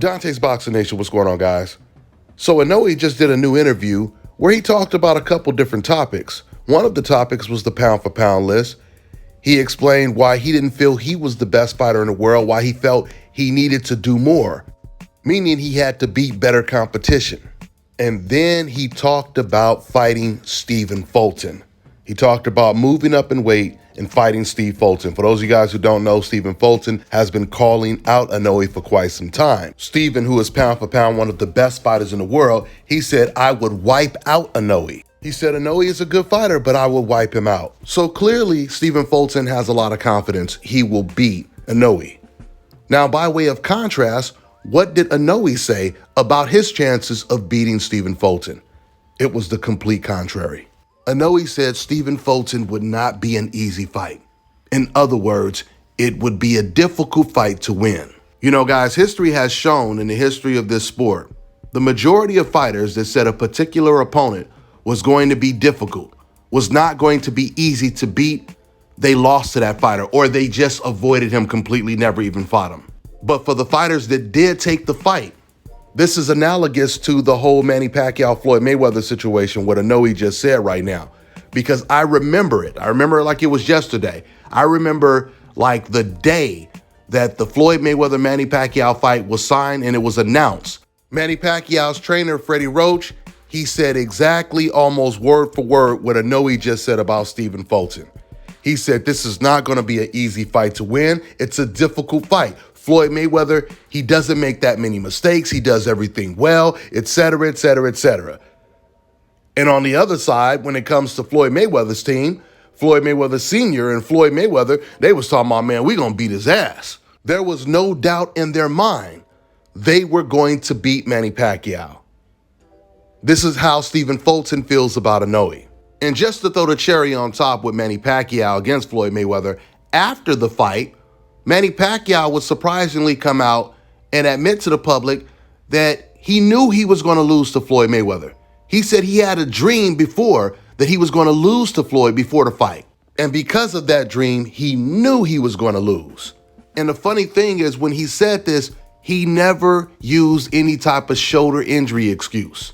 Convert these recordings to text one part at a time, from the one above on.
Dante's Boxing Nation, what's going on, guys? So Inoue just did a new interview where he talked about a couple different topics. One of the topics was the pound for pound list. He explained why he didn't feel he was the best fighter in the world, why he felt he needed to do more, meaning he had to beat better competition. And then he talked about fighting Stephen Fulton. He talked about moving up in weight and fighting Steve Fulton. For those of you guys who don't know, Stephen Fulton has been calling out Inoue for quite some time. Stephen, who is pound for pound one of the best fighters in the world, he said, I would wipe out Inoue. He said, Inoue is a good fighter, but I will wipe him out. So clearly, Stephen Fulton has a lot of confidence he will beat Inoue. Now, by way of contrast, what did Inoue say about his chances of beating Stephen Fulton? It was the complete contrary. Inoue said Stephen Fulton would not be an easy fight. In other words, it would be a difficult fight to win. You know, guys, history has shown in the history of this sport, the majority of fighters that said a particular opponent was going to be difficult, was not going to be easy to beat, they lost to that fighter, or they just avoided him completely, never even fought him. But for the fighters that did take the fight, this is analogous to the whole Manny Pacquiao-Floyd Mayweather situation, what Inoue just said right now, because I remember it. I remember it like it was yesterday. I remember like the day that the Floyd Mayweather-Manny Pacquiao fight was signed and it was announced. Manny Pacquiao's trainer, Freddie Roach, he said exactly almost word for word what Inoue just said about Stephen Fulton. He said, this is not going to be an easy fight to win. It's a difficult fight. Floyd Mayweather, he doesn't make that many mistakes. He does everything well, etc., etc., etc. And on the other side, when it comes to Floyd Mayweather's team, Floyd Mayweather Sr. and Floyd Mayweather, they was talking about, man, we gonna beat his ass. There was no doubt in their mind they were going to beat Manny Pacquiao. This is how Stephen Fulton feels about Inoue. And just to throw the cherry on top with Manny Pacquiao against Floyd Mayweather, after the fight, Manny Pacquiao would surprisingly come out and admit to the public that he knew he was going to lose to Floyd Mayweather. He said he had a dream before that he was going to lose to Floyd before the fight. And because of that dream, he knew he was going to lose. And the funny thing is, when he said this, he never used any type of shoulder injury excuse.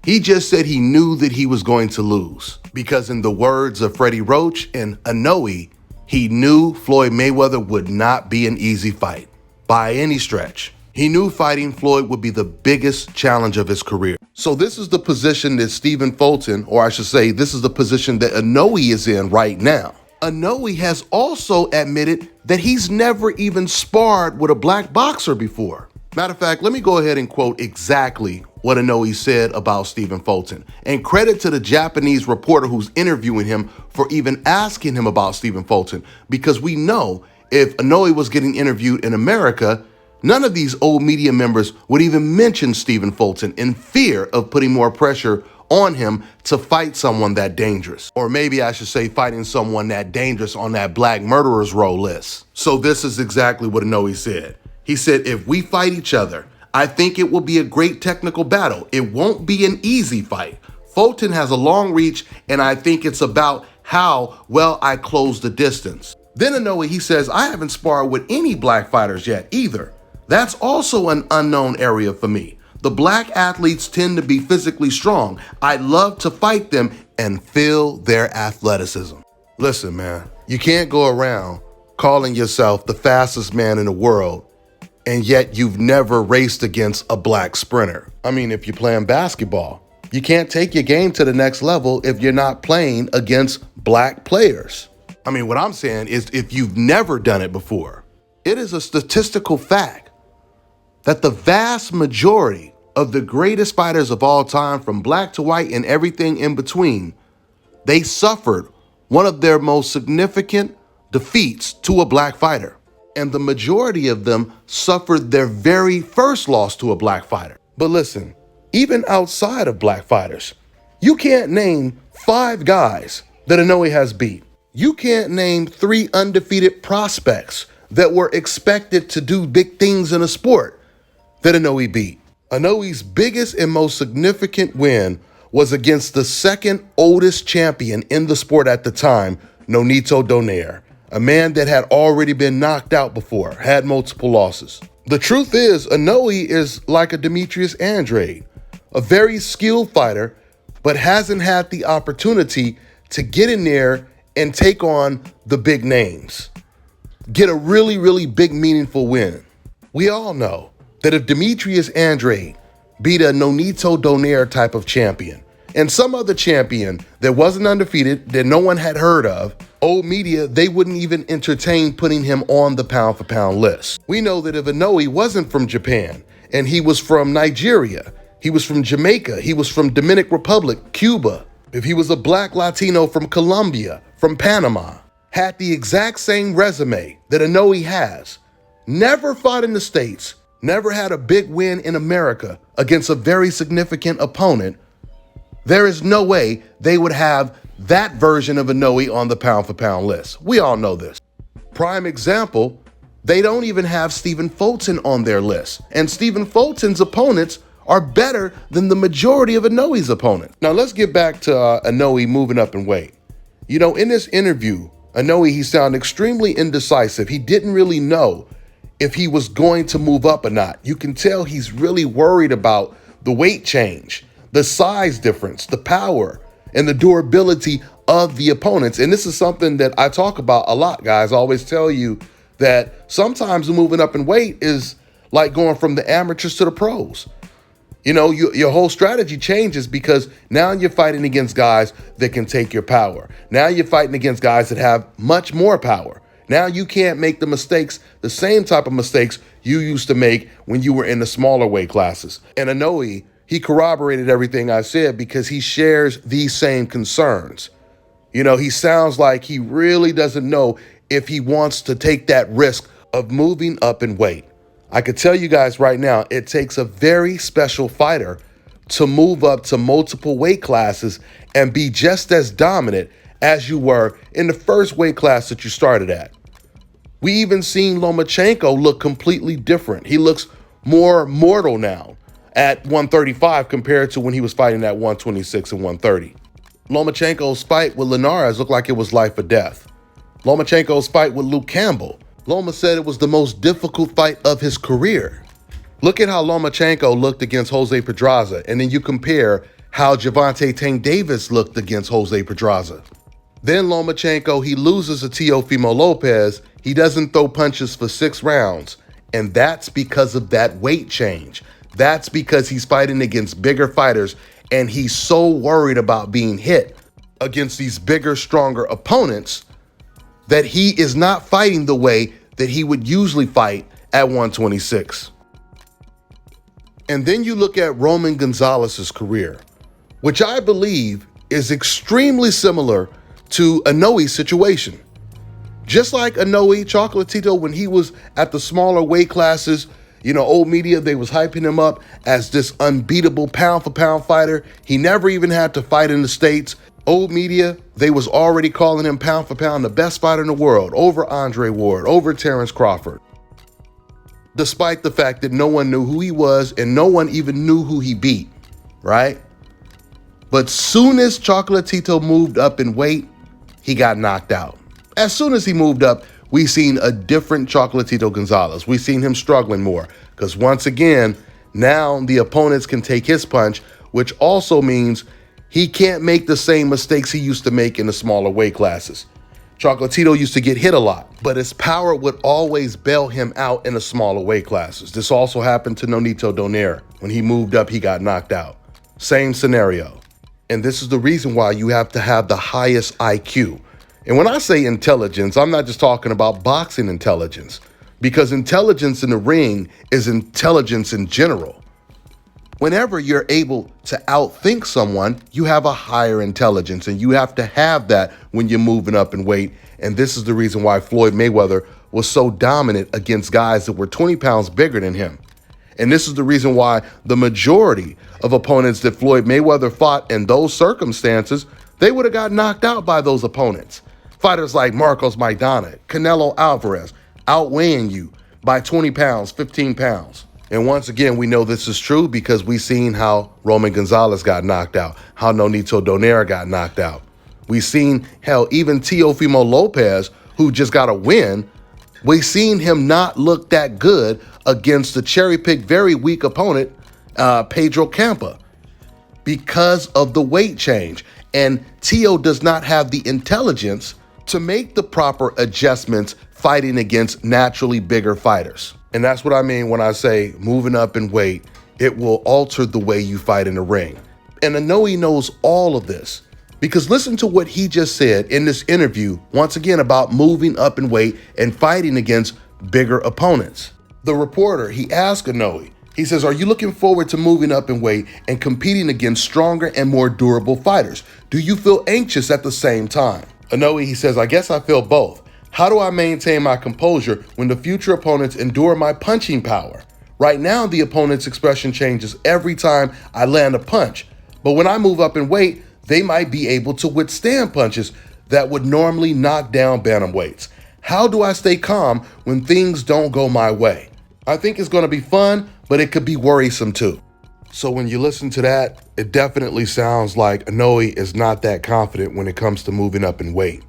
He just said he knew that he was going to lose. Because in the words of Freddie Roach and Inoue, he knew Floyd Mayweather would not be an easy fight by any stretch. He knew fighting Floyd would be the biggest challenge of his career. So this is the position that Stephen Fulton, or I should say, this is the position that Inoue is in right now. Inoue has also admitted that he's never even sparred with a black boxer before. Matter of fact, let me go ahead and quote exactly what Inoue said about Stephen Fulton. And credit to the Japanese reporter who's interviewing him for even asking him about Stephen Fulton, because we know if Inoue was getting interviewed in America, none of these old media members would even mention Stephen Fulton in fear of putting more pressure on him to fight someone that dangerous. Or maybe I should say fighting someone that dangerous on that black murderer's roll list. So this is exactly what Inoue said. He said, if we fight each other, I think it will be a great technical battle. It won't be an easy fight. Fulton has a long reach, and I think it's about how well I close the distance. Then Inoue, he says, I haven't sparred with any black fighters yet either. That's also an unknown area for me. The black athletes tend to be physically strong. I'd love to fight them and feel their athleticism. Listen, man, you can't go around calling yourself the fastest man in the world and yet you've never raced against a black sprinter. I mean, if you're playing basketball, you can't take your game to the next level if you're not playing against black players. I mean, what I'm saying is if you've never done it before, it is a statistical fact that the vast majority of the greatest fighters of all time, from black to white and everything in between, they suffered one of their most significant defeats to a black fighter. And the majority of them suffered their very first loss to a black fighter. But listen, even outside of black fighters, you can't name 5 guys that Inoue has beat. You can't name 3 undefeated prospects that were expected to do big things in a sport that Inoue beat. Inoue's biggest and most significant win was against the second oldest champion in the sport at the time, Nonito Donaire. a man that had already been knocked out before, had multiple losses. The truth is, Inoue is like a Demetrius Andrade, a very skilled fighter, but hasn't had the opportunity to get in there and take on the big names. Get a really, really big, meaningful win. We all know that if Demetrius Andrade beat a Nonito Donaire type of champion and some other champion that wasn't undefeated, that no one had heard of, old media, they wouldn't even entertain putting him on the pound-for-pound list. We know that if Inoue wasn't from Japan and he was from Nigeria, he was from Jamaica, he was from Dominican Republic, Cuba, if he was a black Latino from Colombia, from Panama, had the exact same resume that Inoue has, never fought in the States, never had a big win in America against a very significant opponent, there is no way they would have that version of Inoue on the pound-for-pound list. We all know this. Prime example, they don't even have Stephen Fulton on their list. And Stephen Fulton's opponents are better than the majority of Inoue's opponents. Now let's get back to Inoue moving up in weight. You know, in this interview, Inoue, he sounded extremely indecisive. He didn't really know if he was going to move up or not. You can tell he's really worried about the weight change, the size difference, the power, and the durability of the opponents. And this is something that I talk about a lot, guys. I always tell you that sometimes moving up in weight is like going from the amateurs to the pros. You know, your whole strategy changes because now you're fighting against guys that can take your power. Now you're fighting against guys that have much more power. Now you can't make the same type of mistakes you used to make when you were in the smaller weight classes. And Inoue, he corroborated everything I said because he shares these same concerns. You know, he sounds like he really doesn't know if he wants to take that risk of moving up in weight. I could tell you guys right now, it takes a very special fighter to move up to multiple weight classes and be just as dominant as you were in the first weight class that you started at. We even seen Lomachenko look completely different. He looks more mortal now at 135 compared to when he was fighting at 126 and 130. Lomachenko's fight with Linares looked like it was life or death. Lomachenko's fight with Luke Campbell, Loma said it was the most difficult fight of his career. Look at how Lomachenko looked against Jose Pedraza, and then you compare how Gervonta Tank Davis looked against Jose Pedraza. Then Lomachenko, he loses to Teofimo Lopez. He doesn't throw punches for 6 rounds, and that's because of that weight change. That's because he's fighting against bigger fighters, and he's so worried about being hit against these bigger, stronger opponents that he is not fighting the way that he would usually fight at 126. And then you look at Roman Gonzalez's career, which I believe is extremely similar to Inoue's situation. Just like Inoue, Chocolatito, when he was at the smaller weight classes, you know, old media, they was hyping him up as this unbeatable pound-for-pound fighter. He never even had to fight in the States. Old media, they was already calling him pound-for-pound the best fighter in the world, over Andre Ward, over Terrence Crawford. Despite the fact that no one knew who he was and no one even knew who he beat, right? But soon as Chocolatito moved up in weight, he got knocked out. As soon as he moved up, we seen a different Chocolatito Gonzalez. We seen him struggling more because once again, now the opponents can take his punch, which also means he can't make the same mistakes he used to make in the smaller weight classes. Chocolatito used to get hit a lot, but his power would always bail him out in the smaller weight classes. This also happened to Nonito Donaire. When he moved up, he got knocked out. Same scenario. And this is the reason why you have to have the highest IQ. And when I say intelligence, I'm not just talking about boxing intelligence, because intelligence in the ring is intelligence in general. Whenever you're able to outthink someone, you have a higher intelligence, and you have to have that when you're moving up in weight. And this is the reason why Floyd Mayweather was so dominant against guys that were 20 pounds bigger than him. And this is the reason why the majority of opponents that Floyd Mayweather fought in those circumstances, they would have got knocked out by those opponents. Fighters like Marcos Maidana, Canelo Alvarez, outweighing you by 20 pounds, 15 pounds. And once again, we know this is true because we've seen how Roman Gonzalez got knocked out, how Nonito Donaire got knocked out. We've seen, hell, even Teofimo Lopez, who just got a win, we seen him not look that good against the cherry-picked, very weak opponent, Pedro Campa, because of the weight change. And Tio does not have the intelligence to make the proper adjustments fighting against naturally bigger fighters. And that's what I mean when I say moving up in weight, it will alter the way you fight in the ring. And Inoue knows all of this, because listen to what he just said in this interview, once again, about moving up in weight and fighting against bigger opponents. The reporter, he asked Inoue, he says, "Are you looking forward to moving up in weight and competing against stronger and more durable fighters? Do you feel anxious at the same time?" Inoue, he says, "I guess I feel both. How do I maintain my composure when the future opponents endure my punching power? Right now, the opponent's expression changes every time I land a punch. But when I move up in weight, they might be able to withstand punches that would normally knock down bantamweights. How do I stay calm when things don't go my way? I think it's going to be fun, but it could be worrisome too." So when you listen to that, it definitely sounds like Inoue is not that confident when it comes to moving up in weight.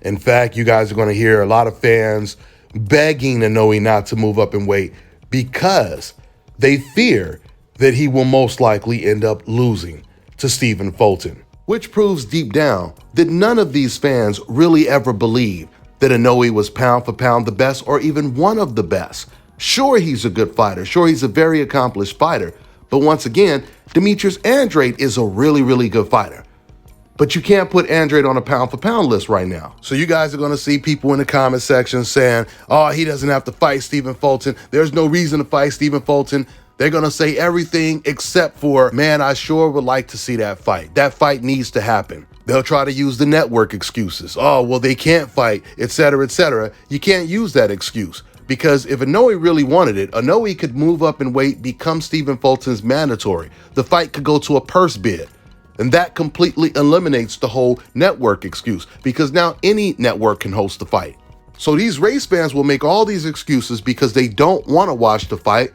In fact, you guys are going to hear a lot of fans begging Inoue not to move up in weight because they fear that he will most likely end up losing to Stephen Fulton, which proves deep down that none of these fans really ever believed that Inoue was pound for pound the best or even one of the best. Sure, he's a good fighter. Sure, he's a very accomplished fighter. But once again, Demetrius Andrade is a really, really good fighter. But you can't put Andrade on a pound for pound list right now. So you guys are going to see people in the comment section saying, "Oh, he doesn't have to fight Stephen Fulton. There's no reason to fight Stephen Fulton." They're going to say everything except for, "Man, I sure would like to see that fight. That fight needs to happen." They'll try to use the network excuses. "Oh, well, they can't fight, etc., etc." You can't use that excuse. Because if Inoue really wanted it, Inoue could move up in weight, become Stephen Fulton's mandatory. The fight could go to a purse bid. And that completely eliminates the whole network excuse, because now any network can host the fight. So these race fans will make all these excuses because they don't want to watch the fight.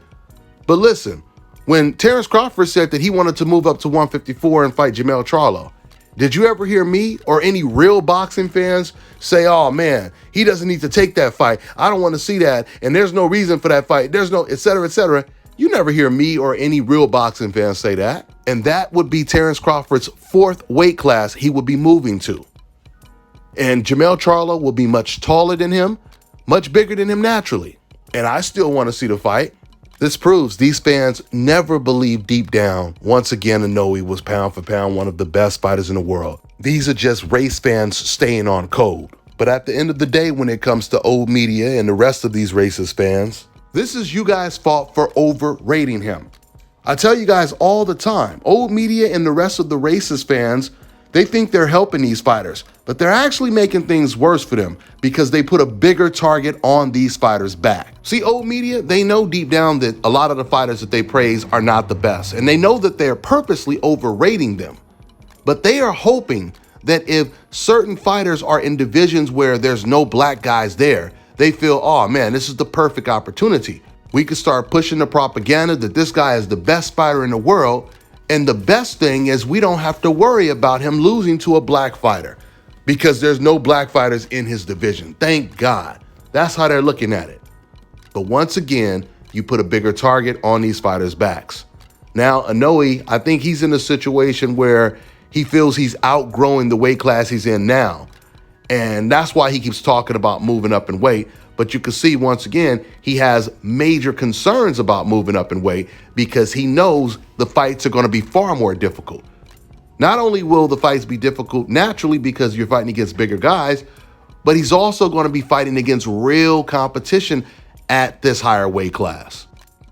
But listen, when Terrence Crawford said that he wanted to move up to 154 and fight Jermell Charlo, did you ever hear me or any real boxing fans say, "Oh man, he doesn't need to take that fight. I don't want to see that. And there's no reason for that fight. There's no, etc., etc." You never hear me or any real boxing fans say that. And that would be Terrence Crawford's 4th weight class he would be moving to. And Jermell Charlo will be much taller than him, much bigger than him naturally. And I still want to see the fight. This proves these fans never believed deep down, once again, Inoue was pound for pound one of the best fighters in the world. These are just race fans staying on code. But at the end of the day, when it comes to old media and the rest of these racist fans, this is you guys' fault for overrating him. I tell you guys all the time, old media and the rest of the racist fans, they think they're helping these fighters, but they're actually making things worse for them because they put a bigger target on these fighters' back. See, old media, they know deep down that a lot of the fighters that they praise are not the best, and they know that they're purposely overrating them. But they are hoping that if certain fighters are in divisions where there's no black guys there, they feel, "Oh man, this is the perfect opportunity. We could start pushing the propaganda that this guy is the best fighter in the world. And the best thing is we don't have to worry about him losing to a black fighter because there's no black fighters in his division. Thank God." That's how they're looking at it. But once again, you put a bigger target on these fighters' backs. Now, Inoue, I think he's in a situation where he feels he's outgrowing the weight class he's in now. And that's why he keeps talking about moving up in weight. But you can see, once again, he has major concerns about moving up in weight because he knows the fights are going to be far more difficult. Not only will the fights be difficult naturally because you're fighting against bigger guys, but he's also going to be fighting against real competition at this higher weight class.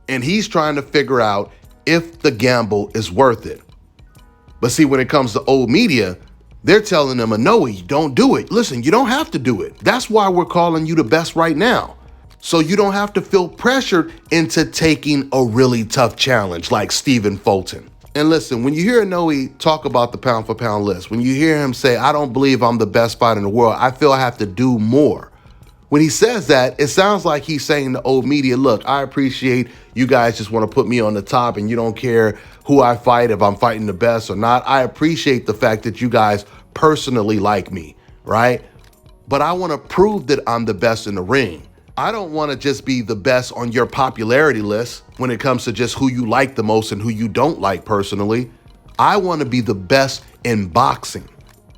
And he's trying to figure out if the gamble is worth it. But see, when it comes to old media, they're telling him, "Inoue, don't do it. Listen, you don't have to do it. That's why we're calling you the best right now. So you don't have to feel pressured into taking a really tough challenge like Stephen Fulton." And listen, when you hear Inoue talk about the pound for pound list, when you hear him say, "I don't believe I'm the best fighter in the world. I feel I have to do more." When he says that, it sounds like he's saying to old media, "Look, I appreciate you guys just want to put me on the top and you don't care who I fight, if I'm fighting the best or not. I appreciate the fact that you guys personally like me, right? but I want to prove that I'm the best in the ring. I don't want to just be the best on your popularity list when it comes to just who you like the most and who you don't like personally. I want to be the best in boxing.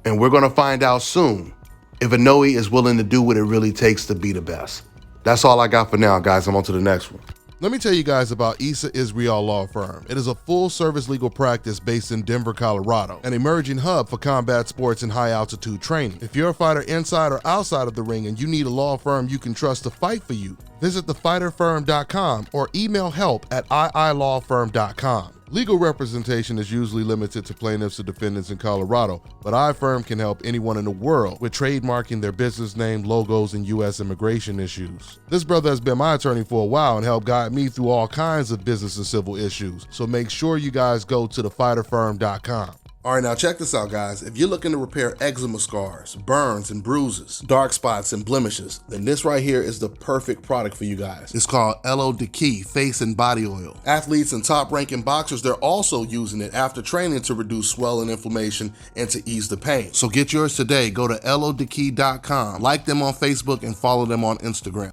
And we're going to find out soon if Inoue is willing to do what it really takes to be the best. That's all I got for now, guys. I'm on to the next one. Let me tell you guys about Issa Israel Law Firm. It is a full-service legal practice based in Denver, Colorado, an emerging hub for combat sports and high-altitude training. If you're a fighter inside or outside of the ring and you need a law firm you can trust to fight for you, visit thefighterfirm.com or email help@iilawfirm.com. Legal representation is usually limited to plaintiffs or defendants in Colorado, but iFirm can help anyone in the world with trademarking their business name, logos, and U.S. immigration issues. This brother has been my attorney for a while and helped guide me through all kinds of business and civil issues, so make sure you guys go to thefighterfirm.com. All right, now check this out, guys. If you're looking to repair eczema scars, burns and bruises, dark spots and blemishes, then this right here is the perfect product for you guys. It's called Elo Deki Face and Body Oil. Athletes and top-ranking boxers, they're also using it after training to reduce swelling, inflammation, and to ease the pain. So get yours today. Go to elodeki.com, like them on Facebook, and follow them on Instagram.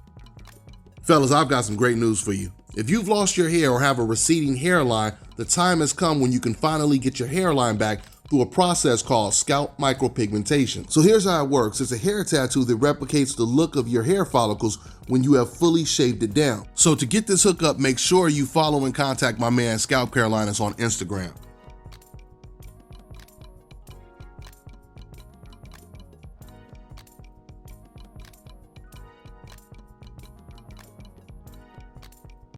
Fellas, I've got some great news for you. If you've lost your hair or have a receding hairline, the time has come when you can finally get your hairline back through a process called scalp micropigmentation. So here's how it works. It's a hair tattoo that replicates the look of your hair follicles when you have fully shaved it down. So to get this hookup, make sure you follow and contact my man Scalp Carolinas on Instagram.